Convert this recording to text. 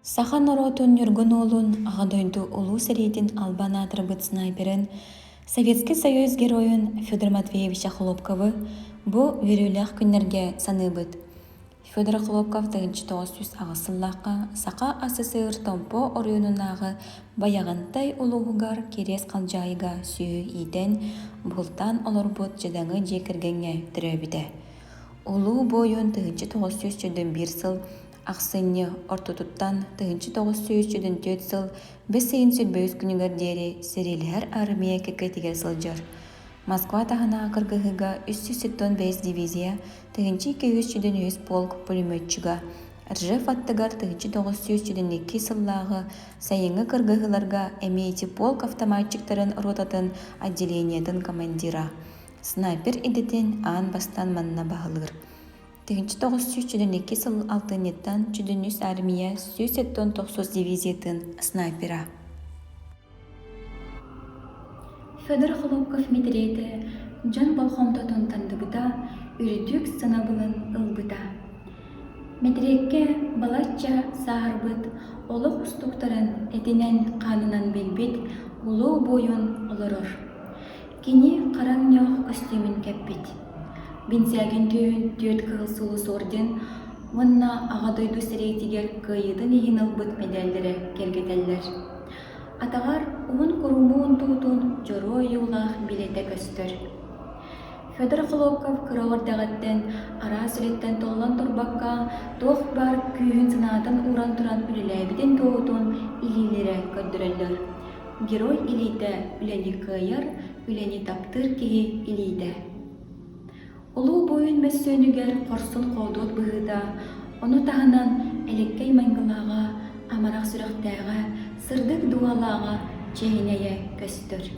Сахан оротун юргун олун ағадойду улуу серейтин албан атырбыт снайперин Советский Союз героюн Федор Матвеевича Хлопковы бу верюлях күннерге саныбыт. Федор Хлопков 1900 ағысыллаққа Сақа СССР томпо орюнунағы баяғантай улуугар керес қалжайыга сүйі итен бұлтан олорбут жадаңы жекіргенге түрөбіде. Улуу бойын 1901 сыл Ақсынны ортотуттан 1904 сыл бесейін сүрбөйіз күнігер дері серелер армия кекетігер сылжыр. Москва тағына қырғығыға 375 дивизия 1900 полк пулеметчіға Ржев аттығар 1902 сыллағы сайыңы қырғығыларға әмейті полк автоматчиктарын ротатын отделениятын командира. Снайпер идетін аан бастан манна бағылыр. 1902 сыл алтынеттан чүдүнүс армия 199 дивизиятын снайпера. Федор Хлопков медреті жан балхомтотун тандыгыда үрүтүк сынабылын ылбыта. Медрекке балачча саарбыт олық устуктарын этинен канынан белбит улуу бойун олорор. Кини караңнёх костюмин кеппит. Бинсягин түйін түйет кығылсулус орден, онна ағадойду серейтигер кыйыдын егін албыт медалдері кергетеллер. Атағар уын курумуын туутун жоро юлах билете көстөр. Федор Хлопков кырағырдағаттен ара сүреттен толлан турбакка тоқ бар күйін сынатын уран туран үлеләбіден тоғытун илилері көддіреллер. Герой илейді үлені кыйыр, үлені таптыр кеги илейді. Улуу бойын мәссөнігер қорсын қодуот бұғыда, оны тағынан әлеккей маңғылаға, амарақ сүріқтәға, сырдық дуалаға чейінеге көстір.